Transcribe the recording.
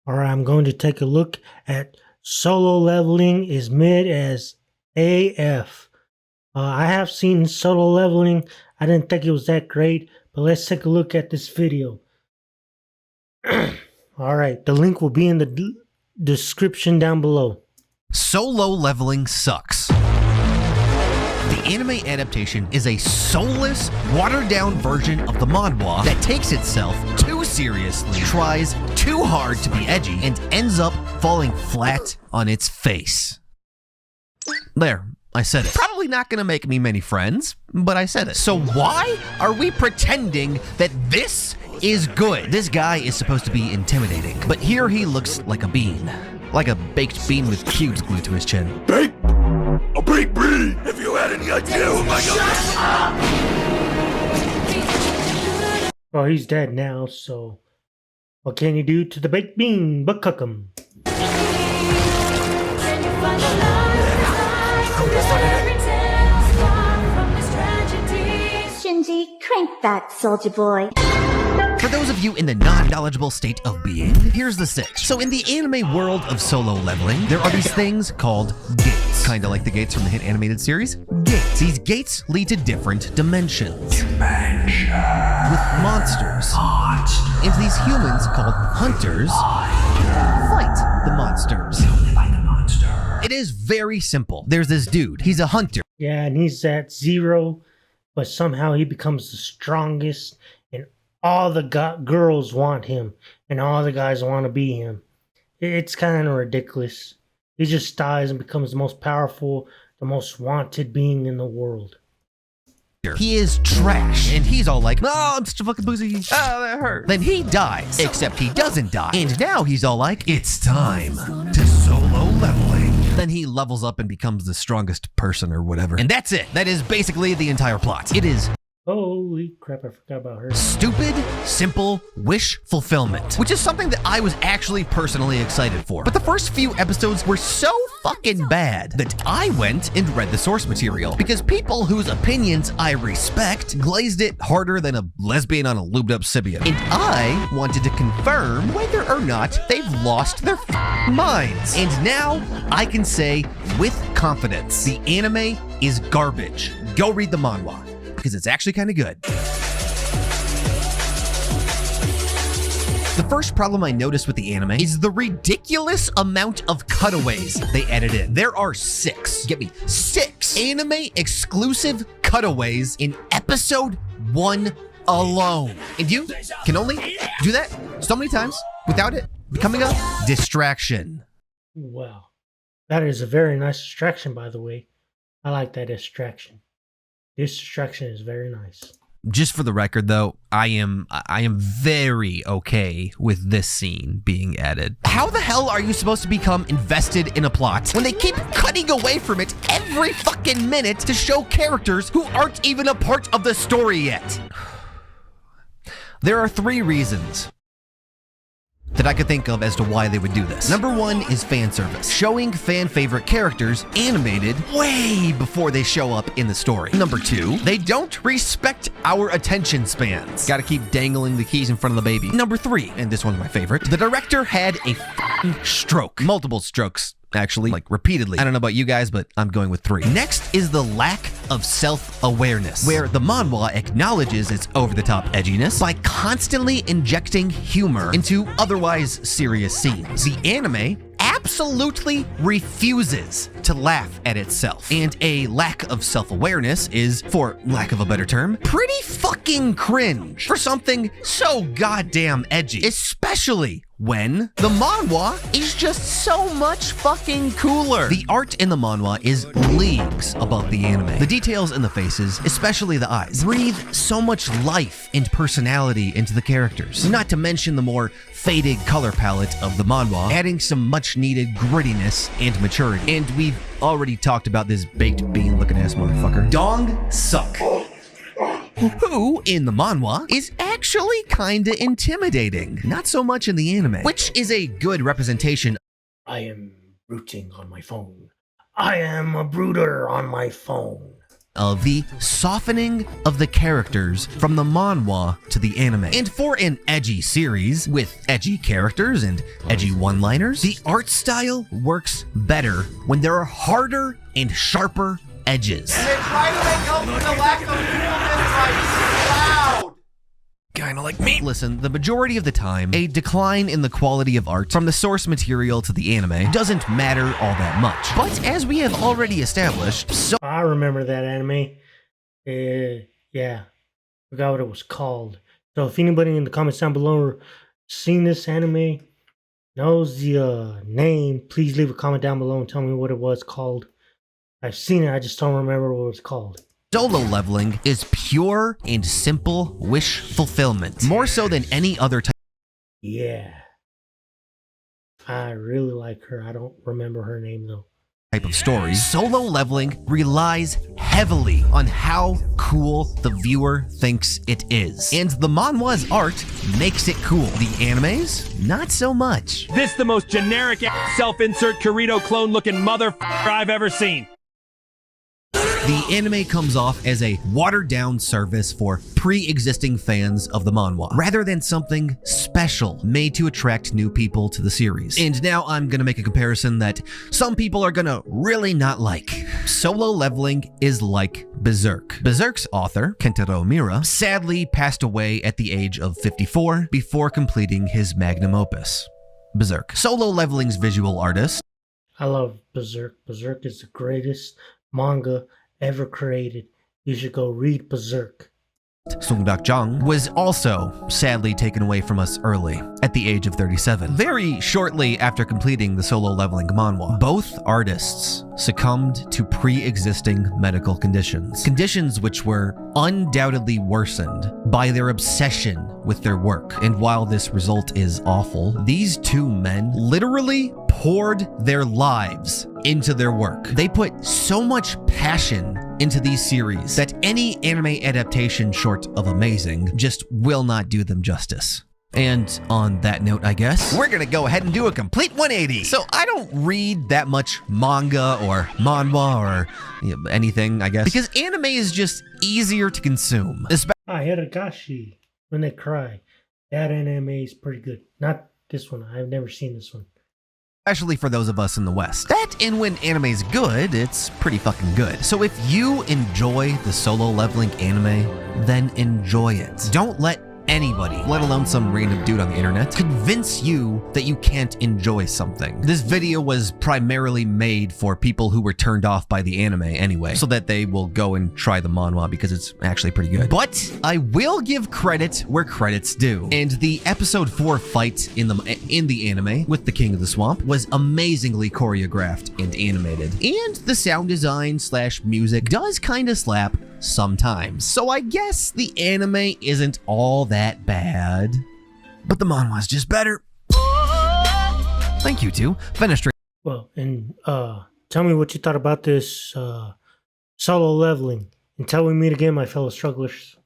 Alright, I'm going to take a look at Solo Leveling is mid as AF. I have seen Solo Leveling. I didn't think it was that great, but let's take a look at this video. Alright, the link will be in the description down below. Solo Leveling sucks. The anime adaptation is a soulless, watered-down version of the manwa that takes itself too seriously, tries too hard to be edgy, and ends up falling flat on its face. There, I said it. Probably not gonna make me many friends, but I said it. So why are we pretending that this is good? This guy is supposed to be intimidating, but here he looks like a bean. Like a baked bean with cubes glued to his chin. Baked? A baked bean! If you had any idea who my Well, he's dead now, so what can you do to the baked bean but cook him? Shinji, crank that, soldier boy. For those of you in the non-knowledgeable state of being, here's the sitch. So in the anime world of Solo Leveling, there are these things called gates. Kinda like the gates from the hit animated series. Gates. These gates lead to different dimensions. With monsters. And these humans called hunters fight the monsters. It is very simple. There's this dude. He's a hunter. Yeah, and he's at 0, but somehow he becomes the strongest, and all the girls want him, and all the guys want to be him. It's kind of ridiculous. He just dies and becomes the most powerful, the most wanted being in the world. He is trash, and he's all like, "Oh, I'm such a fucking pussy. Oh, that hurt." Then he dies, except he doesn't die. And now he's all like, "It's time to solo leveling." Then he levels up and becomes the strongest person or whatever. And that's it. That is basically the entire plot. It is Holy crap, I forgot about her. stupid, simple wish fulfillment, which is something that I was actually personally excited for. But the first few episodes were so fucking bad that I went and read the source material, because people whose opinions I respect glazed it harder than a lesbian on a lubed up Sibian. And I wanted to confirm whether or not they've lost their minds. And now I can say with confidence, the anime is garbage. Go read the manhwa, because it's actually kind of good. The first problem I noticed with the anime is the ridiculous amount of cutaways they added in. There are 6, get me, 6 anime exclusive cutaways in episode 1 alone. And you can only do that so many times without it becoming a distraction. Wow. That is a very nice distraction, by the way. I like that distraction. This distraction is very nice. Just for the record, though, I am very okay with this scene being added. How the hell are you supposed to become invested in a plot when they keep cutting away from it every fucking minute to show characters who aren't even a part of the story yet? There are 3 reasons that I could think of as to why they would do this. Number 1 is fan service, showing fan favorite characters animated way before they show up in the story. Number 2, they don't respect our attention spans. Gotta keep dangling the keys in front of the baby. Number 3, and this one's my favorite, the director had a f***ing stroke. Multiple strokes, actually, like repeatedly. I don't know about you guys, but I'm going with 3. Next is the lack of self-awareness, where the manhwa acknowledges its over-the-top edginess by constantly injecting humor into otherwise serious scenes. The anime absolutely refuses to laugh at itself, and a lack of self-awareness is, for lack of a better term, pretty fucking cringe for something so goddamn edgy, especially when the manhwa is just so much fucking cooler. The art in the manhwa is leagues above the anime. The details in the faces, especially the eyes, breathe so much life and personality into the characters. Not to mention the more faded color palette of the manhwa, adding some much needed grittiness and maturity. And we've already talked about this baked bean looking ass motherfucker, Dong Suck, who, in the manhwa, is actually kinda intimidating. Not so much in the anime, which is a good representation. I am rooting on my phone. I am a brooder on my phone. of the softening of the characters from the manwa to the anime. And for an edgy series with edgy characters and edgy one-liners, the art style works better when there are harder and sharper edges. And they try to make up for the lack of coolness by loud. Kinda like me. Listen, the majority of the time, a decline in the quality of art from the source material to the anime doesn't matter all that much. But as we have already established, so I remember that anime. Yeah, forgot what it was called. So if anybody in the comments down below seen this anime, knows the name, please leave a comment down below and tell me what it was called. I've seen it, I just don't remember what it was called. Solo Leveling is pure and simple wish fulfillment, more so than any other type Yeah. I really like her. I don't remember her name though. of story. Solo Leveling relies heavily on how cool the viewer thinks it is. And the manhwa's art makes it cool. The animes, not so much. This the most generic self-insert Corito clone looking motherfucker I've ever seen. The anime comes off as a watered-down service for pre-existing fans of the manhwa, rather than something special made to attract new people to the series. And now I'm gonna make a comparison that some people are gonna really not like. Solo Leveling is like Berserk. Berserk's author, Kentaro Miura, sadly passed away at the age of 54 before completing his magnum opus, Berserk. Solo Leveling's visual artist, I love Berserk. Berserk is the greatest manga ever created. You should go read Berserk. Chugong, was also sadly taken away from us early, at the age of 37. Very shortly after completing the Solo Leveling manhwa, both artists succumbed to pre-existing medical conditions. Conditions which were undoubtedly worsened by their obsession with their work. And while this result is awful, these two men literally poured their lives into their work. They put so much passion into these series that any anime adaptation short of amazing just will not do them justice. And on that note, I guess, we're gonna go ahead and do a complete 180. So I don't read that much manga or manhwa or anything, I guess, because anime is just easier to consume. Hiragashi, When They Cry. That anime is pretty good. Not this one. I've never seen this one. Especially for those of us in the West. That and when anime's good, it's pretty fucking good. So if you enjoy the Solo Leveling anime, then enjoy it. Don't let anybody, let alone some random dude on the internet, convince you that you can't enjoy something. This video was primarily made for people who were turned off by the anime anyway, so that they will go and try the manhwa because it's actually pretty good. But I will give credit where credit's due. And the episode 4 fight in the anime with the King of the Swamp was amazingly choreographed and animated. And the sound design / music does kind of slap sometimes. So I guess the anime isn't all that bad, but the manhwa's just better. Thank you to Fenestrate. Well, and tell me what you thought about this Solo Leveling. Until we meet again, my fellow strugglers.